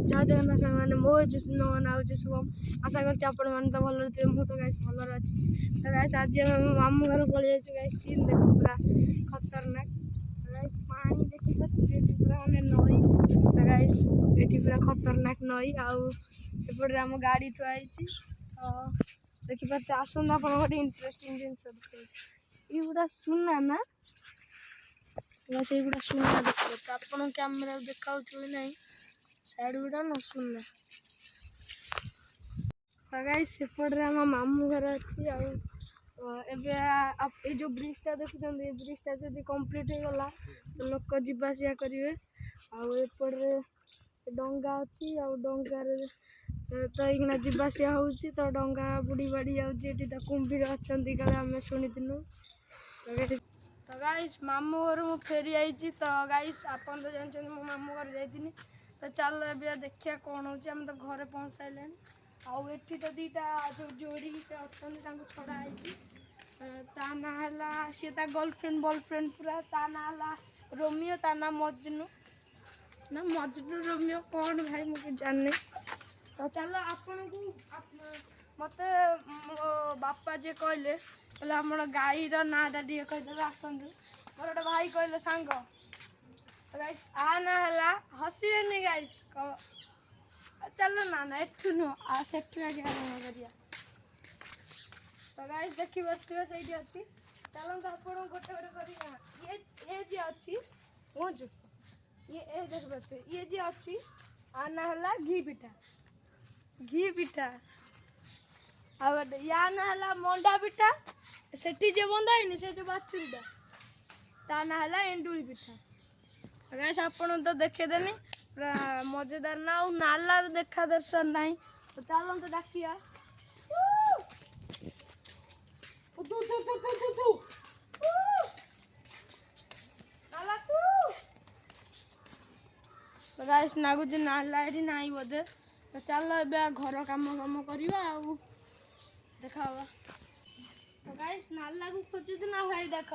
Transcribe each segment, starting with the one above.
जय जगन्नाथ मैंने मो जिष्णु नाउज शुभम आशा कर तो भल थे मुझे तो गाइस भलर अच्छी तो गाइस आज मामू घर पलि गाइस सीन देख पूरा खतरनाक गाइस पानी देखी पूरा मैंने नई तो गाइस ये पूरा खतरनाक नई आउपटे आम गाड़ी थुआई तो देखिए आसत आप इंटरेस्टिंग जिन ये गुड़ा सुना ना बस ये गुड़ा सुना देखिए तो आप कैमेरा देखा ना साइड गुड़ा न सुना गाइस सेपटे आम मामू घर अच्छी ए जो ब्रिजटा देखुं ब्रिजटा जब कंप्लीट हो गला तो लोक जावासिया करेंगे आपटे डंगा अच्छी डंगार तो ये जावासिया हो तो डंगा बुड़ी बाड़ी जाऊँगी कुंभीर अच्छा कल आम शुणी तो गाइस मामू घर मु फेरी आई तो गाइस आप तो जानते मो मामू घर जाइनी तो चलो ए देखिए कौन हो तो घरे पहुँच सारे आठी तो दीटा जो जोड़ी अच्छा छड़ाई ता ना सी गर्लफ्रेंड बॉयफ्रेंड पूरा ता ना रोमियो ता ना मजनू ना मजनू रोमियो कौन भाई मुझे जानने तो चलो आपन को मत बापा जे कहले आम गाईर नाटा टे कहीदेवे आसतु मोर गोटे भाई कहले सांग गाइस आ ना है हसबे गाइस चलो ना ना एठू नुह सेठू आगे आरम्भ करिया तो गाइस देखी पारे से अच्छी चलते आप गोटे गोटे ये जी अच्छी पहुँचु ये देख पारे ये जी अच्छी आना है घी पिठा आ या ना है मंडा पिठा सेठी जे बंधा है से जो बाछुरीटा ता ना है एंडुली पिठा गाइस आपन तो देखेदेनी पूरा मजेदार ना नाला देखा दर्शन ना तो चलते डाकिया गाइस नागुच नाला ये ना बोधे तो चलो ए घर कम करवा देखा तो गाइस नाला को खोजुत ना भाई देख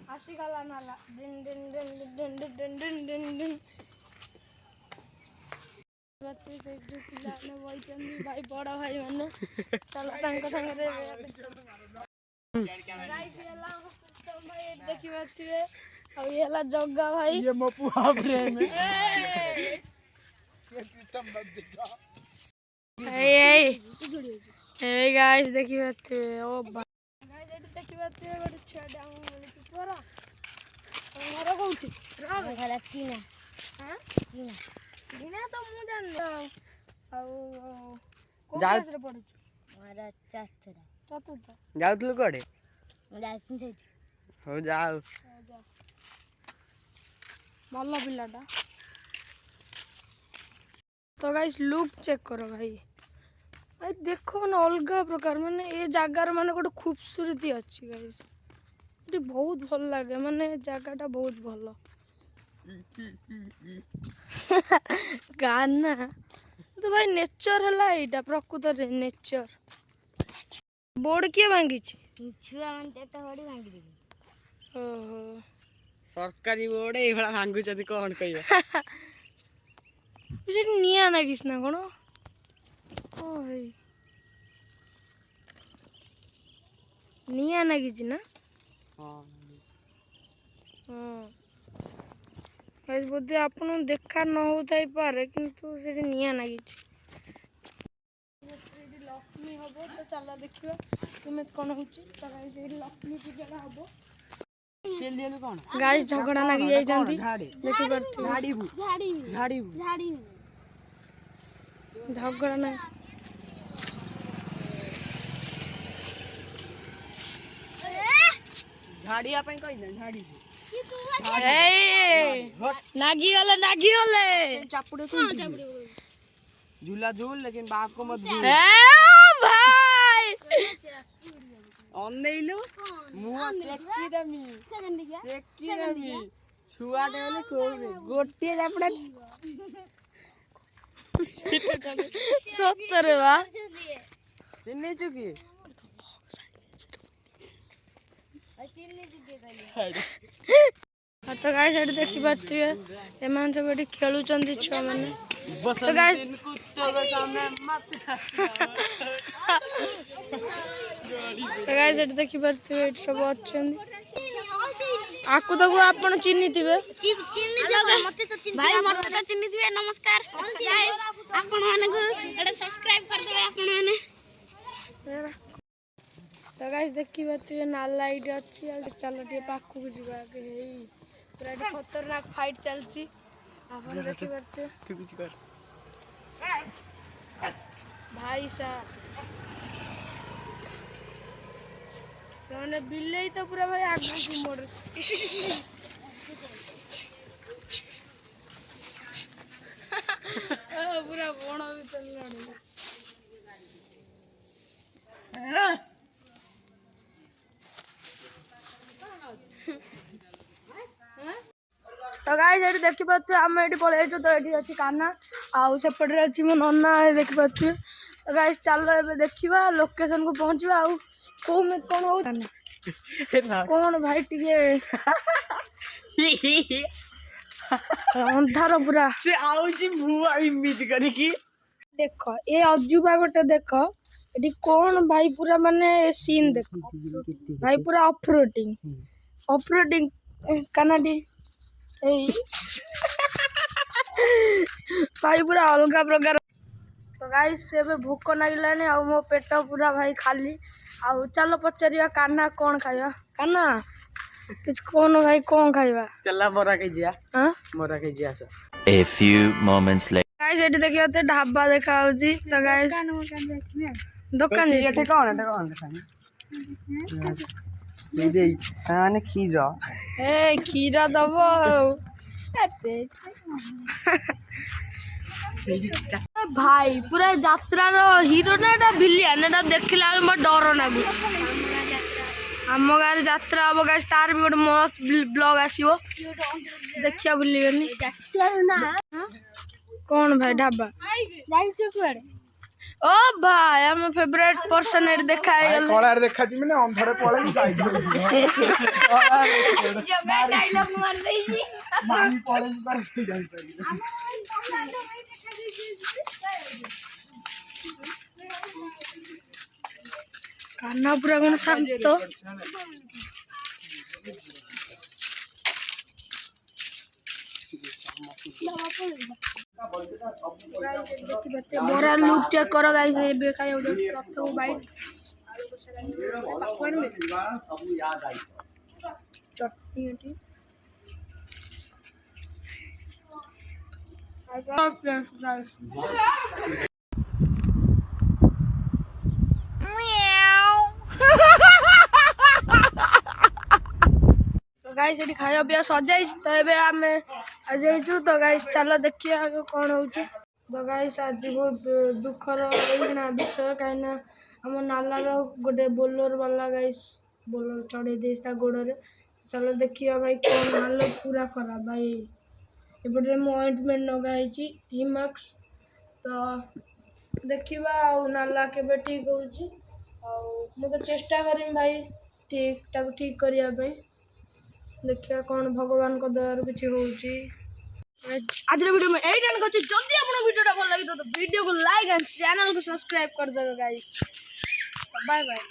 आसीगला नाला डिन डिन डिन डिन डिन डिन डिन डिन भाई बड़ भाई मैंने चलो सागे देखी पारे ये जग्गा भाई ये मो पुआ प्रेम गाइस देखी पारे ओ गाइस देखी पारे गोटे छुआ तोरा घर कौटी घर किना तो मु जान क्लास रे पढु मारा चतुर्थ जाउतलु कोडे जाइसिन से हो जाओ भल पिलाटा तो गाइस लुक चेक करो भाई भाई देखो मैंने अलग प्रकार माने ये जगार माने गोटे खूबसूरती अच्छी गाइस ये बहुत भल लगे माने जगहटा बहुत भल गाना तो भाई नेचर है यहाँ प्रकृत नेचर बोर्ड किए भांगी छुआ मानते तो होड़ी भांगी देबी ओहो सरकारी बोर्ड ये भला भांगु जदी कोन कहियो से निया ना किसना कोन ओ भाई निया ना किछ ना हां हां गाइस बोधे आपन देखा न होताई पारे किंतु से निया ना किछ लक्ष्मी हबो तो चला देखियो तुमे कोन होची तो गाइस ये लक्ष्मी पूजा हबो गाइस झगड़ा ना जाई जंती देखि परथि झाड़ी झगड़ा ना झाड़िया पे कहि दे झाड़ी नागी गले चापुड़े तो झूला झूल लेकिन बाप को मत झूल भाई अनैलु मुआ सेकी दमी छुआ दे वाले को गोटे चापुड़े सत्तर बा चिन्नी चुकी तो गाइस देखी पारे एम सब खेलुंट छुआ मैंने बसंत guys- इन कुत्तों के सामने मत ତ ଗାଇସ୍ ଏଠି ଦେଖିପାରୁଥିବେ ଏଠି ସବୁ ଅଛନ୍ତି ଆକୁ ତାକୁ ଆପଣ ଚିହ୍ନିଥିବେ ଭାଇ ମତେ ତ ଚିହ୍ନିଥିବେ ନମସ୍କାର ଗାଇସ୍ ଆପଣ ମାନଙ୍କୁ ଏଟା ସବସ୍କ୍ରାଇବ କରିଦେବେ ଆପଣ ମାନେ ତ ଗାଇସ୍ ଦେଖିପାରୁଥିବେ ନାଲା ଏଇଠି ଅଛି ଆଉ ଚାଲ ଟିକେ ପାଖକୁ ଯିବା ହେଇ ପୁରା ଏଠି ଖତରନାକ ଫାଇଟ୍ ଚାଲିଛି ଆପଣ ଦେଖିପାରୁଥିବେ तू कुछ कर ଭାଇ ସା ମାନେ ବିଲେଇ ତ ପୁରା ଭାଇ ଆଗକୁ ମୋଡ ପୁରା ବଣ ଭିତରେ ଲଢିଲା ତ ଗାଇସ୍ ଏଠି ଦେଖିପାରୁଥିବେ ଆମେ ଏଠି ପଳେଇଛୁ ତ ଏଠି ଅଛି କାହ୍ନା ଆଉ ସେପଟରେ ଅଛି ମୋ ନନା ଦେଖିପାରୁଥିବେ ତ ଗାଇସ୍ ଚାଲ ଏବେ ଦେଖିବା ଲୋକେସନକୁ ପହଞ୍ଚିବା ଆଉ କୋଉ କଣ ହଉ କଣ ଭାଇ ଟିକେ ଅନ୍ଧାର ପୁରା से आउची भुआ इमित करी की ଦେଖ ଏ ଅଜୁବା ଗୋଟେ ଦେଖ ଏଠି କଣ ଭାଇ ପୁରା ମାନେ ସିନ୍ ଦେଖ ଭାଇ ପୁରା ଅଫରୋଡିଂ କାନାଡି ଏଇ ଭାଇ ପୁରା ଅଲଗା ପ୍ରକାର ତ ଗାଇସ୍ ଏବେ ଭୋକ ଲାଗିଲାଣି ଆଉ ମୋ ପେଟ ପୁରା ଭାଇ ଖାଲି ଆଉ ଚାଲ ପଚାରିବା କାହ୍ନା କଣ ଖାଇବା କାହ୍ନା କିଛି କହୁନ ଭାଇ କଣ ଖାଇବା चला मोरा के जिया ହଁ मोरा के जिया sir A few moments later. Guys ଏଠି ଦେଖିବା ତ ଢାବା ଦେଖା ହଉଛି ତ ଗାଇସ୍ ଦୋକାନ ये ठेका खानी ये दे आने खीर ଏ କ୍ଷୀର ଦବ ଆଉ ଭାଇ ପୁରା ଯାତ୍ରାର ହିରୋ ନା ଏଟା ଭିଲିଆନ ଏଟା ଦେଖିଲା ବେଳକୁ ମୋର ଡର ଲାଗୁଛି ଆମ ଗାଁରେ ଯାତ୍ରା ହବ ଗାଇସ୍ ତାର ବି ଗୋଟେ ମସ୍ତ ବ୍ଲଗ ଆସିବ ଦେଖିବା ଭୁଲିବେନି କଣ ଭାଇ ଢାବା ଓ ଭାଇ ଆମ ଫେଭରାଇଟ ପର୍ସନ ଏଠି ଦେଖା ହେଇଗଲା କଳାରେ ଦେଖାଛି ମାନେ ଅନ୍ଧରେ ପଳେଇ ସାଇଡ କାହ୍ନା ପୁରା କଣ ଶାନ୍ତ ବରା ଲୁକ୍ ଚେକ୍ କର ଗାଇସ୍ ଏବେ ଖାଇବାକୁ ପ୍ରଥମ ବାଇଟ୍ ଚଟଣି ଏଠି ଗାଇସ୍ ଏଠି ଖାଇବା ପିଇବା ସଜାଇଛି ତ ଏବେ ଆମେ ଆଜି ଯାଇଛୁ ତ ଗାଇସ୍ ଚାଲ ଦେଖିବା ଆଗ କଣ ହଉଛି ତ ଗାଇସ୍ ଆଜି ବହୁତ ଦୁଃଖର ଏଇନା ବିଷୟ କାହିଁକିନା ଆମ ନାଲାର ଗୋଟେ ବୋଲର ବାଲା ଗାଇସ୍ ବୋଲର ଚଢ଼େଇ ଦେଇଛି ତା ଗୋଡ଼ରେ ଚାଲ ଦେଖିବା ଭାଇ କଣ ହାଲତ ପୁରା ଖରାପ ଭାଇ ଏପଟରେ ମୁଁ ଅଏଣ୍ଟମେଣ୍ଟ ଲଗା ହେଇଛି ହିମାକ୍ସ ତ ଦେଖିବା ଆଉ ନାଲା କେବେ ଠିକ୍ ହେଉଛି ଆଉ ମୁଁ ତ ଚେଷ୍ଟା କରିବି ଭାଇ ତାକୁ ଠିକ୍ କରିବା ପାଇଁ ଦେଖିବା କଣ ଭଗବାନଙ୍କ ଦୟାରୁ କିଛି ହଉଛି ଆଜିର ଭିଡ଼ିଓ ମୁଁ ଏଇଟା କରୁଛି ଯଦି ଆପଣଙ୍କ ଭିଡ଼ିଓଟା ଭଲ ଲାଗିବ ତ ଭିଡ଼ିଓକୁ ଲାଇକ୍ ଆଣ୍ଡ ଚ୍ୟାନେଲକୁ ସବସ୍କ୍ରାଇବ କରିଦେବେ ଗାଇସ୍ ବାଏ ବାଏ